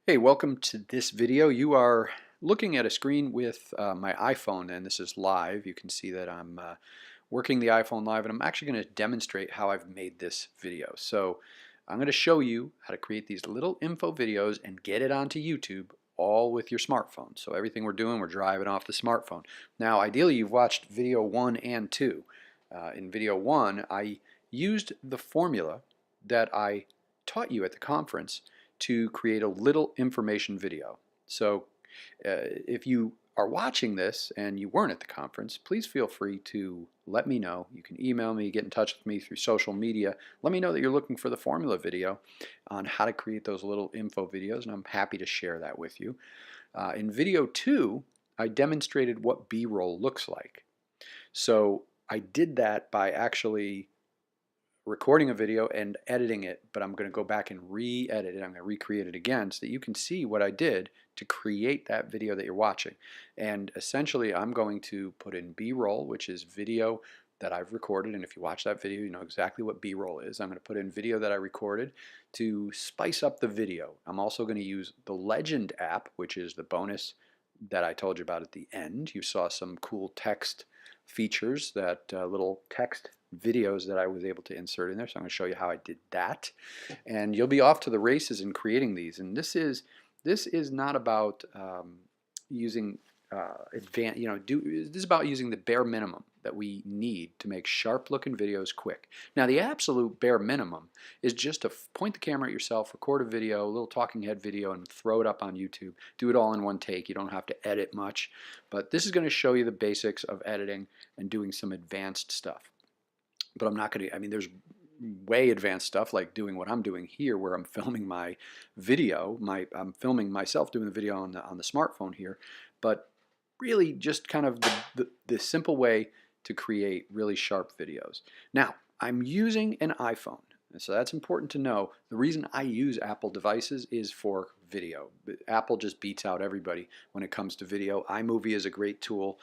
Hey, welcome to this video. You are looking at a screen with my iPhone, and this is live. You can see that I'm working the iPhone live, and I'm actually going to demonstrate how I've made this video. So I'm going to show you how to create these little info videos and get it onto YouTube all with your smartphone. So everything we're doing, we're driving off the smartphone. Now, ideally, you've watched video 1 and 2. In video 1, I used the formula that I taught you at the conference to create a little information video. So if you are watching this and you weren't at the conference, please feel free to let me know. You can email me, get in touch with me through social media. Let me know that you're looking for the formula video on how to create those little info videos, and I'm happy to share that with you. In video 2, I demonstrated what B-roll looks like. So I did that by actually recording a video and editing it, but I'm going to go back and re-edit it. I'm going to recreate it again so that you can see what I did to create that video that you're watching. And essentially, I'm going to put in B-roll, which is video that I've recorded. And if you watch that video, you know exactly what B-roll is. I'm going to put in video that I recorded to spice up the video. I'm also going to use the Legend app, which is the bonus that I told you about at the end. You saw some cool text features, that little text videos that I was able to insert in there. So I'm going to show you how I did that, and you'll be off to the races in creating these. And this is not about using advanced, this is about using the bare minimum that we need to make sharp looking videos quick. Now, the absolute bare minimum is just to point the camera at yourself, record a video, a little talking head video, and throw it up on YouTube. Do it all in one take. You don't have to edit much, but this is going to show you the basics of editing and doing some advanced stuff. But I'm not going to, there's way advanced stuff like doing what I'm doing here, where I'm filming my video. I'm filming myself doing the video on the smartphone here. But really just kind of the simple way to create really sharp videos. Now, I'm using an iPhone, and so that's important to know. The reason I use Apple devices is for video. Apple just beats out everybody when it comes to video. iMovie is a great tool.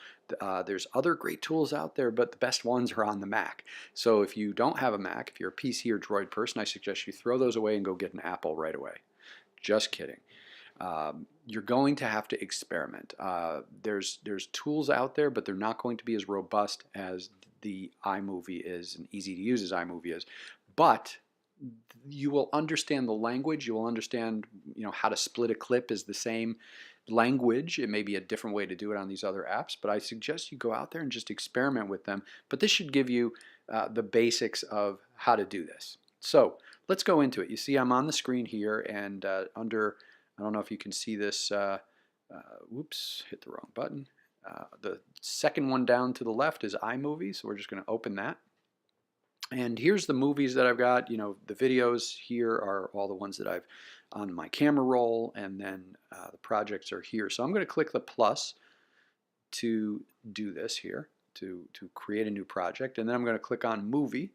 There's other great tools out there, but the best ones are on the Mac. So if you don't have a Mac, if you're a PC or Droid person, I suggest you throw those away and go get an Apple right away. Just kidding. You're going to have to experiment. There's tools out there, but they're not going to be as robust as the iMovie is and easy to use as iMovie is. But you will understand the language. You will understand, how to split a clip is the same language. It may be a different way to do it on these other apps, but I suggest you go out there and just experiment with them. But this should give you the basics of how to do this. So let's go into it. You see, I'm on the screen here, and under, I don't know if you can see this, whoops, hit the wrong button. The second one down to the left is iMovie, so we're just going to open that. And here's the movies that I've got. The videos here are all the ones that I've on my camera roll, and then the projects are here. So I'm going to click the plus to do this here, to create a new project, and then I'm going to click on movie.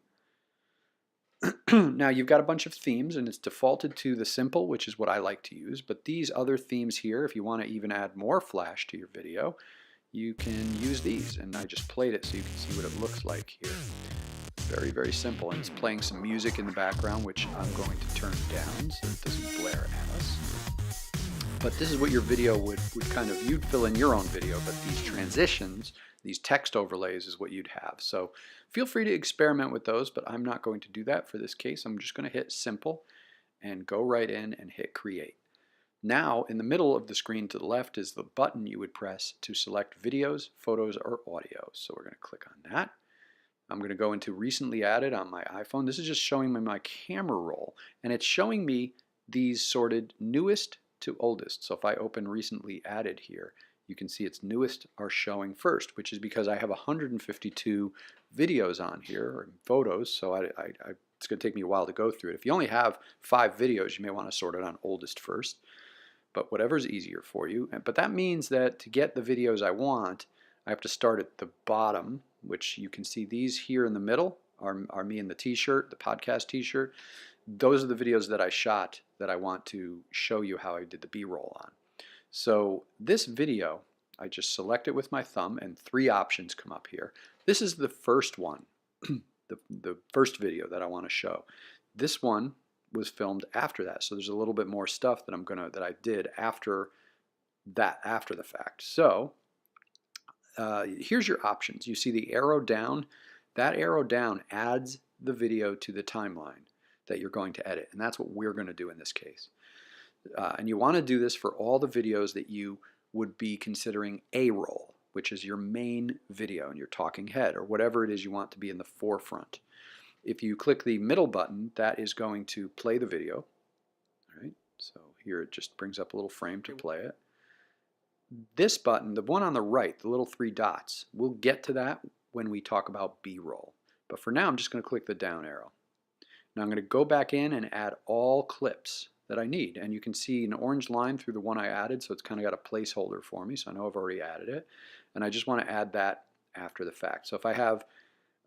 Now you've got a bunch of themes, and it's defaulted to the simple, which is what I like to use, but these other themes here, if you want to even add more flash to your video, you can use these, and I just played it so you can see what it looks like here. Very, very simple, and it's playing some music in the background, which I'm going to turn down so it doesn't blare at us. But this is what your video would kind of, you'd fill in your own video, but these transitions, these text overlays is what you'd have. So feel free to experiment with those, but I'm not going to do that for this case. I'm just going to hit simple and go right in and hit create. Now, in the middle of the screen to the left is the button you would press to select videos, photos, or audio. So we're going to click on that. I'm going to go into recently added on my iPhone. This is just showing me my camera roll, and it's showing me these sorted newest to oldest. So if I open recently added here, you can see its newest are showing first, which is because I have 152 videos on here, or photos, so it's going to take me a while to go through it. If you only have 5 videos, you may want to sort it on oldest first, but whatever's easier for you. But that means that to get the videos I want, I have to start at the bottom, which you can see these here in the middle are me in the t-shirt, the podcast t-shirt. Those are the videos that I shot that I want to show you how I did the B-roll on. So this video, I just select it with my thumb, and 3 options come up here. This is the first one, the first video that I want to show. This one was filmed after that. So there's a little bit more stuff that I did after the fact. So here's your options. You see the arrow down. That arrow down adds the video to the timeline that you're going to edit, and that's what we're going to do in this case. And you want to do this for all the videos that you would be considering A-roll, which is your main video and your talking head or whatever it is you want to be in the forefront. If you click the middle button, that is going to play the video. All right, so here it just brings up a little frame to play it. This button, the one on the right, the little 3 dots, we'll get to that when we talk about B-roll. But for now, I'm just going to click the down arrow. Now I'm going to go back in and add all clips that I need. And you can see an orange line through the one I added, so it's kind of got a placeholder for me, so I know I've already added it. And I just want to add that after the fact. So if I have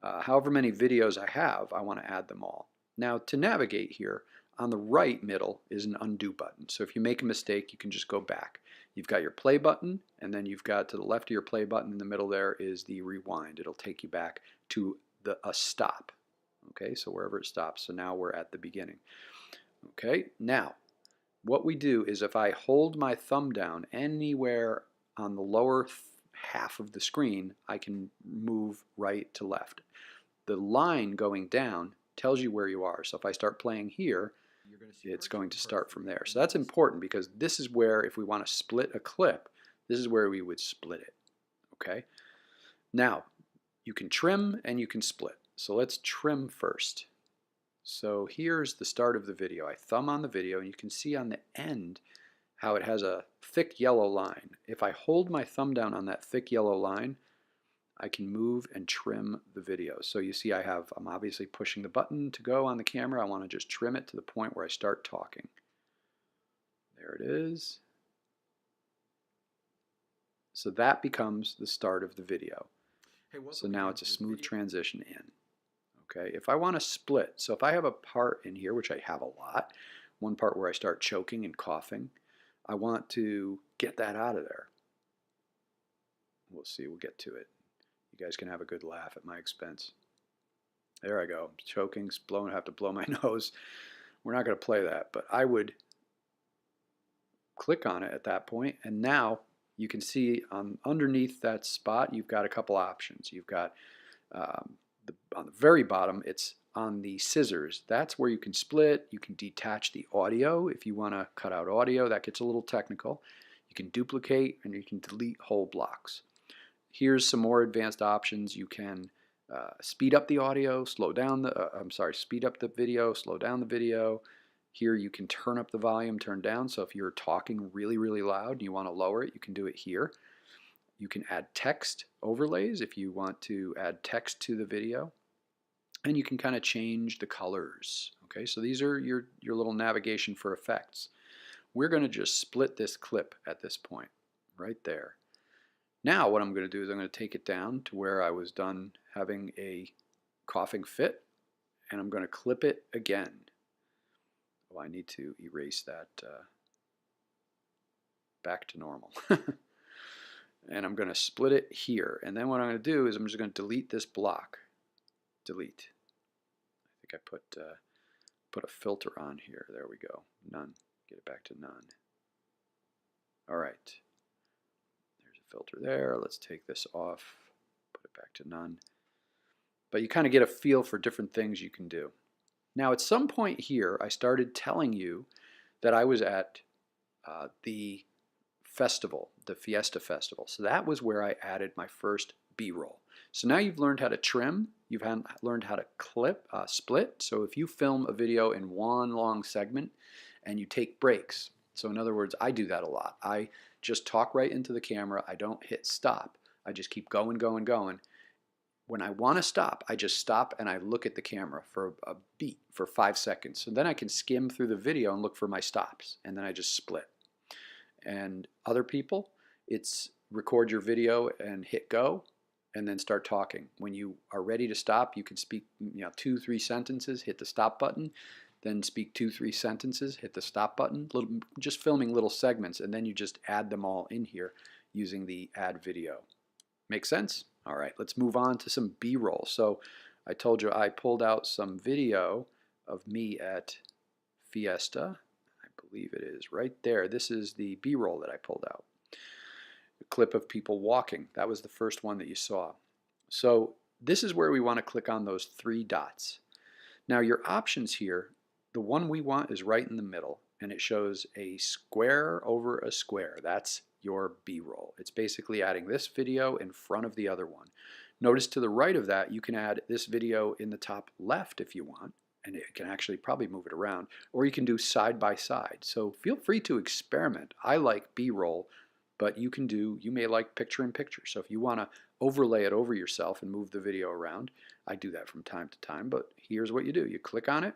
however many videos I have, I want to add them all. Now to navigate here, on the right middle is an undo button. So if you make a mistake, you can just go back. You've got your play button, and then you've got to the left of your play button in the middle there is the rewind. It'll take you back to a stop. Okay, so wherever it stops. So now we're at the beginning. Okay, now what we do is if I hold my thumb down anywhere on the lower half of the screen, I can move right to left. The line going down tells you where you are. So if I start playing here, it's going to start from there. So that's important because this is where, if we want to split a clip, this is where we would split it. Okay? Now, you can trim and you can split. So let's trim first. So here's the start of the video. I thumb on the video and you can see on the end how it has a thick yellow line. If I hold my thumb down on that thick yellow line, I can move and trim the video. So you see I'm obviously pushing the button to go on the camera. I want to just trim it to the point where I start talking. There it is. So that becomes the start of the video. So now it's a smooth transition in. Okay, if I want to split, so if I have a part in here, which I have a lot, one part where I start choking and coughing, I want to get that out of there. We'll see, we'll get to it. You guys can have a good laugh at my expense. There I go, choking, have to blow my nose. We're not going to play that, but I would click on it at that point, and now you can see underneath that spot, you've got a couple options. You've got on the very bottom, it's on the scissors. That's where you can split. You can detach the audio if you want to cut out audio. That gets a little technical. You can duplicate and you can delete whole blocks. Here's some more advanced options. You can speed up the audio, speed up the video, slow down the video. Here you can turn up the volume, turn down. So if you're talking really, really loud and you want to lower it, you can do it here. You can add text overlays if you want to add text to the video. And you can kind of change the colors. Okay, so these are your little navigation for effects. We're going to just split this clip at this point, right there. Now what I'm going to do is I'm going to take it down to where I was done having a coughing fit, and I'm going to clip it again. Oh, I need to erase that back to normal. And I'm going to split it here. And then what I'm going to do is I'm just going to delete this block. Delete. I think I put a filter on here. There we go. None. Get it back to none. All right. There's a filter there. Let's take this off. Put it back to none. But you kind of get a feel for different things you can do. Now at some point here, I started telling you that I was at the festival, the Fiesta Festival. So that was where I added my first B-roll. So now you've learned how to trim, you've learned how to split. So if you film a video in one long segment and you take breaks, so in other words, I do that a lot. I just talk right into the camera. I don't hit stop. I just keep going, going, going. When I want to stop, I just stop and I look at the camera for a beat, for 5 seconds. So then I can skim through the video and look for my stops, and then I just split. And other people, it's record your video and hit go and then start talking. When you are ready to stop, you can speak 2-3 sentences, hit the stop button, then speak 2-3 sentences, hit the stop button, just filming little segments, and then you just add them all in here using the add video. Make sense? All right, let's move on to some B-roll. So I told you I pulled out some video of me at Fiesta. I believe it is right there. This is the B-roll that I pulled out. A clip of people walking. That was the first one that you saw. So this is where we want to click on those three dots. Now your options here, the one we want is right in the middle, and it shows a square over a square. That's your B-roll. It's basically adding this video in front of the other one. Notice to the right of that, you can add this video in the top left if you want, and it can actually probably move it around, or you can do side by side. So feel free to experiment. I like B-roll, but you may like picture in picture. So if you want to overlay it over yourself and move the video around, I do that from time to time, but here's what you do. You click on it.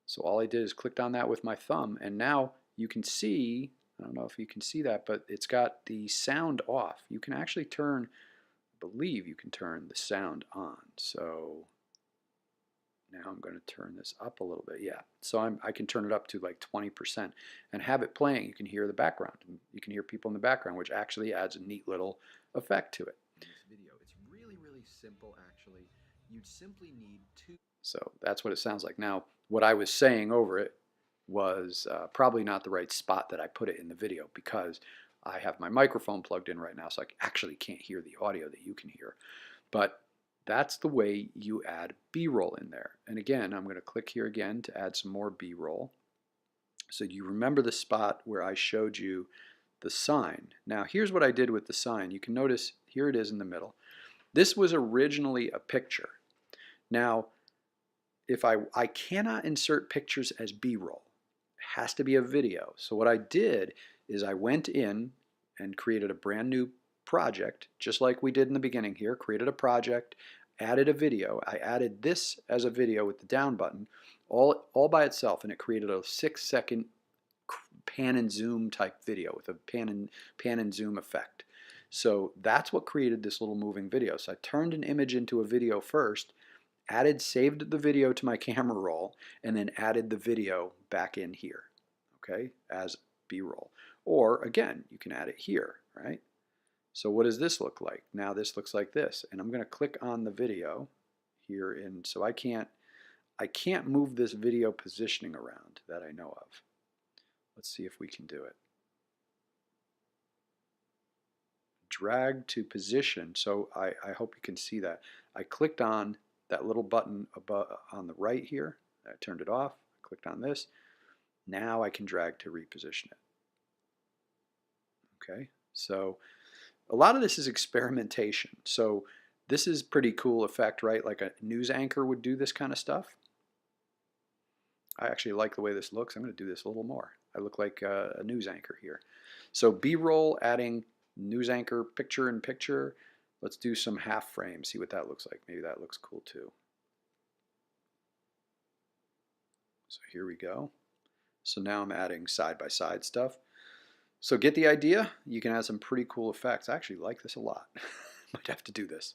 So all I did is clicked on that with my thumb, and now you can see, I don't know if you can see that, but it's got the sound off. You can actually turn, I believe you can turn the sound on. So now I'm going to turn this up a little bit. Yeah, so I can turn it up to like 20% and have it playing. You can hear the background. You can hear people in the background, which actually adds a neat little effect to it. This video, it's really, really simple actually. You'd simply need two. So that's what it sounds like. Now, what I was saying over it was probably not the right spot that I put it in the video, because I have my microphone plugged in right now, so I actually can't hear the audio that you can hear. But that's the way you add B-roll in there. And again, I'm going to click here again to add some more B-roll. So you remember the spot where I showed you the sign. Now here's what I did with the sign. You can notice here it is in the middle. This was originally a picture. Now, if I cannot insert pictures as B-roll. It has to be a video. So what I did is I went in and created a brand new project, just like we did in the beginning here, created a project, added a video. I added this as a video with the down button all by itself, and it created a 6-second pan and zoom type video with a pan and zoom effect. So that's what created this little moving video. So I turned an image into a video first, saved the video to my camera roll, and then added the video back in here, okay, as B-roll. Or again, you can add it here, right? So what does this look like? Now this looks like this, and I'm going to click on the video here, and so I can't move this video positioning around that I know of. Let's see if we can do it. Drag to position. So I hope you can see that. I clicked on that little button above on the right here. I turned it off. I clicked on this. Now I can drag to reposition it. Okay, so a lot of this is experimentation. So this is pretty cool effect, right? Like a news anchor would do this kind of stuff. I actually like the way this looks. I'm going to do this a little more. I look like a news anchor here. So B-roll, adding news anchor picture in picture. Let's do some half frame, see what that looks like. Maybe that looks cool too. So here we go. So now I'm adding side-by-side stuff. So get the idea? You can add some pretty cool effects. I actually like this a lot. Might have to do this.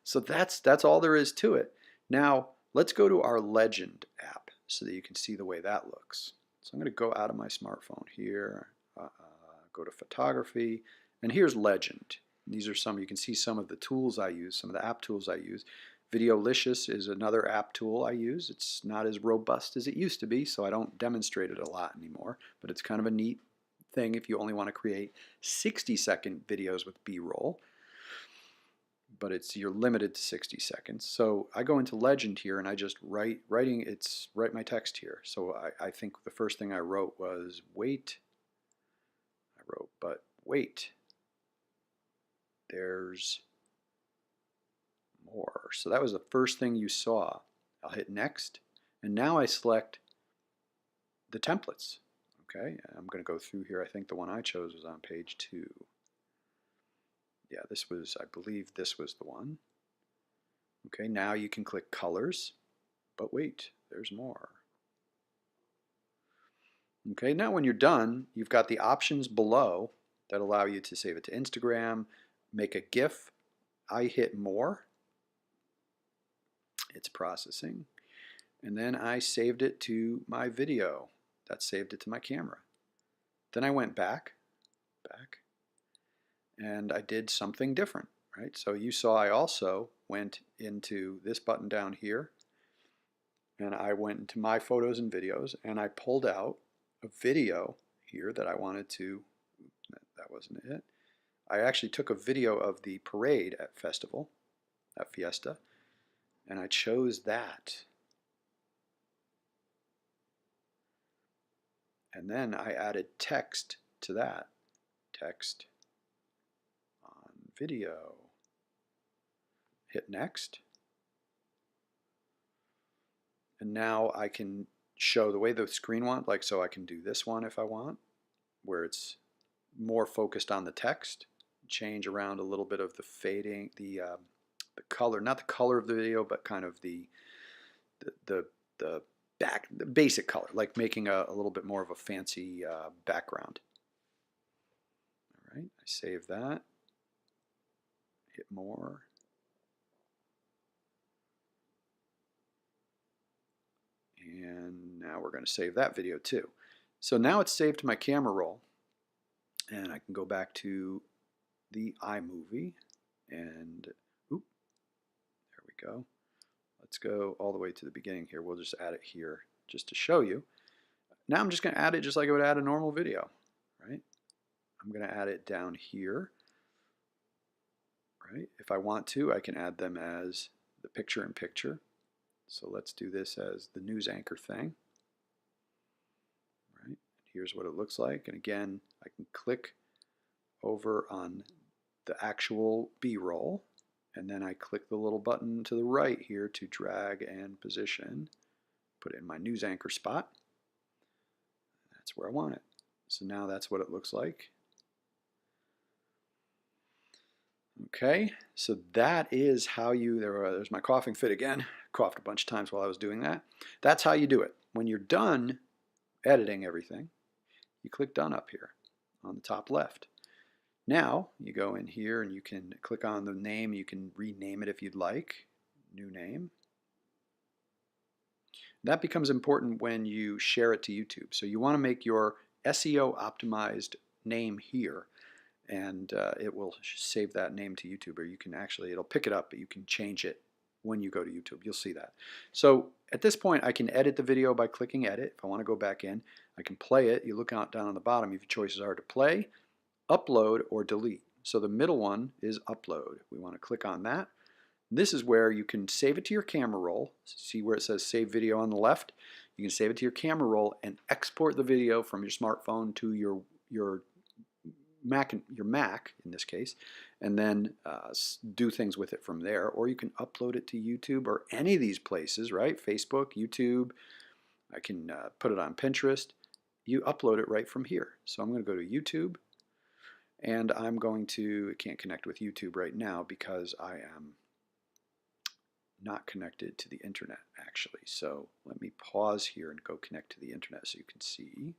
So that's all there is to it. Now let's go to our Legend app so that you can see the way that looks. So I'm going to go out of my smartphone here, go to photography, and here's Legend. These are some, you can see some of the tools I use, some of the app tools I use. Videolicious is another app tool I use. It's not as robust as it used to be, so I don't demonstrate it a lot anymore, but it's kind of a neat thing if you only want to create 60-second videos with B-roll, but you're limited to 60 seconds. So I go into Legend here and I just write my text here. So I think the first thing I wrote was wait. I wrote, but wait, there's more. So that was the first thing you saw. I'll hit next, and now I select the templates. Okay, I'm going to go through here. I think the one I chose was on page 2. Yeah, this was, I believe this was the one. Okay, now you can click colors, but wait, there's more. Okay, now when you're done, you've got the options below that allow you to save it to Instagram, make a GIF. I hit more. It's processing. And then I saved it to my video. That saved it to my camera. Then I went back, and I did something different, right? So you saw I also went into this button down here, and I went into my photos and videos, and I pulled out a video here that I wanted to, that wasn't it. I actually took a video of the parade at Fiesta, and I chose that. And then I added text to that. Text on video. Hit next. And now I can show the way the screen wants, like so I can do this one if I want, where it's more focused on the text. Change around a little bit of the fading, the color, not the color of the video, but kind of the basic color, like making a little bit more of a fancy background. All right, I save that. Hit more. And now we're going to save that video too. So now it's saved to my camera roll, and I can go back to the iMovie, and oop, there we go. Let's go all the way to the beginning here. We'll just add it here just to show you. Now I'm just going to add it just like I would add a normal video, right? I'm going to add it down here, right? If I want to, I can add them as the picture-in-picture. So let's do this as the news anchor thing, right? Here's what it looks like. And again, I can click over on the actual B-roll, and then I click the little button to the right here to drag and position, put it in my news anchor spot. That's where I want it. So now that's what it looks like. Okay, so that is how you, there's my coughing fit again. Coughed a bunch of times while I was doing that. That's how you do it. When you're done editing everything, you click done up here on the top left. Now you go in here and you can click on the name. You can rename it if you'd like. New name. That becomes important when you share it to YouTube. So you want to make your SEO optimized name here, and it will save that name to YouTube, or you can actually, it'll pick it up, but you can change it when you go to YouTube. You'll see that. So at this point, I can edit the video by clicking edit. If I want to go back in, I can play it. You look out down on the bottom, your choices are to play, upload, or delete. So the middle one is upload. We want to click on that. This is where you can save it to your camera roll. See where it says save video on the left? You can save it to your camera roll and export the video from your smartphone to your Mac in this case, and then do things with it from there. Or you can upload it to YouTube or any of these places, right? Facebook, YouTube. I can put it on Pinterest. You upload it right from here. So I'm going to go to YouTube, and I'm going to, I can't connect with YouTube right now because I am not connected to the internet actually. So let me pause here and go connect to the internet so you can see.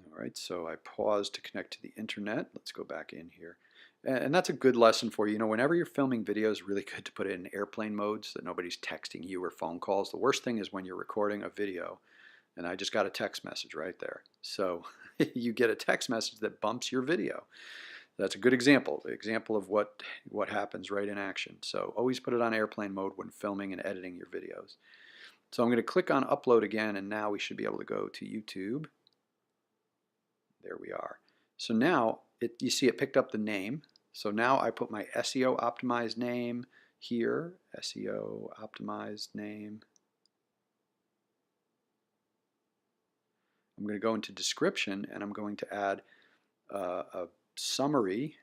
All right, so I paused to connect to the internet. Let's go back in here. And that's a good lesson for you. You know, whenever you're filming videos, really good to put it in airplane mode so that nobody's texting you or phone calls. The worst thing is when you're recording a video, and I just got a text message right there. So you get a text message that bumps your video. That's a good example of what happens right in action. So always put it on airplane mode when filming and editing your videos. So I'm going to click on upload again, and now we should be able to go to YouTube. There we are. So now you see it picked up the name. So now I put my SEO optimized name here, SEO optimized name. I'm going to go into description, and I'm going to add a summary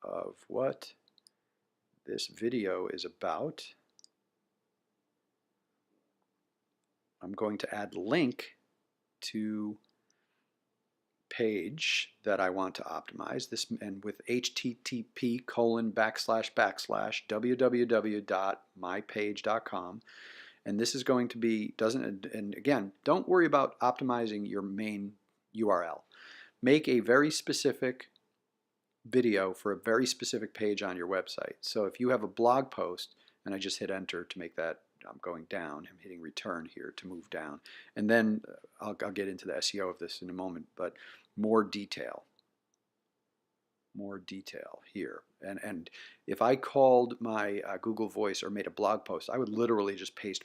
of what this video is about. I'm going to add link to page that I want to optimize this, and with http://www.mypage.com, and this is going to be, and again, don't worry about optimizing your main URL. Make a very specific video for a very specific page on your website. So if you have a blog post, and I just hit enter to make that, I'm going down, I'm hitting return here to move down, and then I'll get into the SEO of this in a moment, but more detail. more detail here. And if I called my Google Voice or made a blog post, I would literally just paste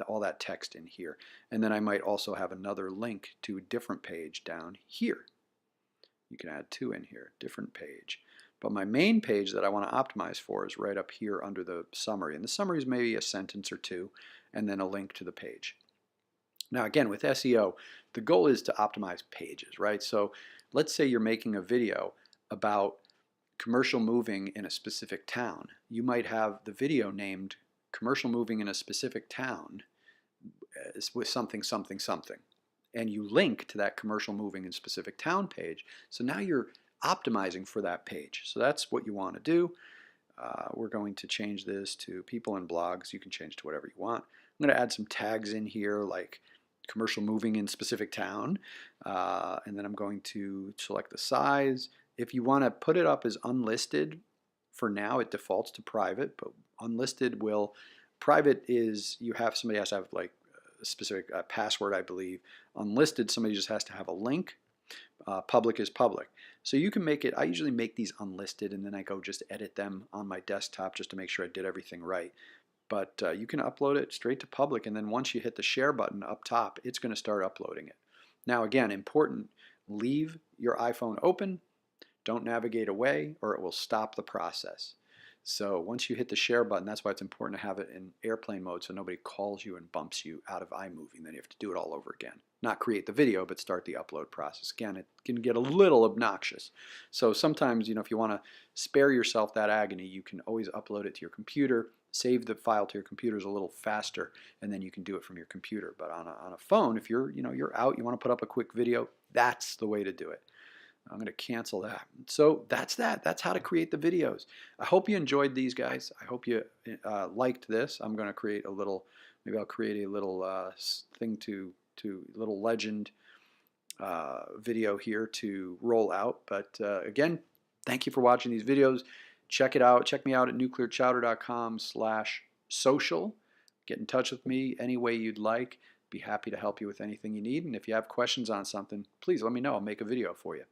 all that text in here. And then I might also have another link to a different page down here. You can add 2 in here, different page. But my main page that I want to optimize for is right up here under the summary. And the summary is maybe a sentence or 2, and then a link to the page. Now again, with SEO, the goal is to optimize pages, right? So let's say you're making a video about commercial moving in a specific town. You might have the video named commercial moving in a specific town with something, something, something. And you link to that commercial moving in specific town page. So now you're optimizing for that page. So that's what you want to do. We're going to change this to people and blogs. You can change to whatever you want. I'm going to add some tags in here like commercial moving in specific town. And then I'm going to select the size. If you want to put it up as unlisted, for now it defaults to private, but unlisted will, private is somebody has to have like a specific password, I believe. Unlisted, somebody just has to have a link. Public is public. So you can make it, I usually make these unlisted and then I go just edit them on my desktop just to make sure I did everything right. But you can upload it straight to public, and then once you hit the share button up top, it's going to start uploading it. Now again, important, leave your iPhone open, don't navigate away or it will stop the process. So once you hit the share button, that's why it's important to have it in airplane mode so nobody calls you and bumps you out of iMovie, and then you have to do it all over again. Not create the video, but start the upload process. Again, it can get a little obnoxious. So sometimes, if you want to spare yourself that agony, you can always upload it to your computer, save the file to your computer is a little faster, and then you can do it from your computer. But on a phone, if you're out, you want to put up a quick video, that's the way to do it. I'm going to cancel that. So that's that. That's how to create the videos. I hope you enjoyed these, guys. I hope you liked this. I'm going to create a little, maybe I'll create a little thing little legend video here to roll out. But again, thank you for watching these videos. Check it out. Check me out at nuclearchowder.com/social. Get in touch with me any way you'd like. Be happy to help you with anything you need. And if you have questions on something, please let me know. I'll make a video for you.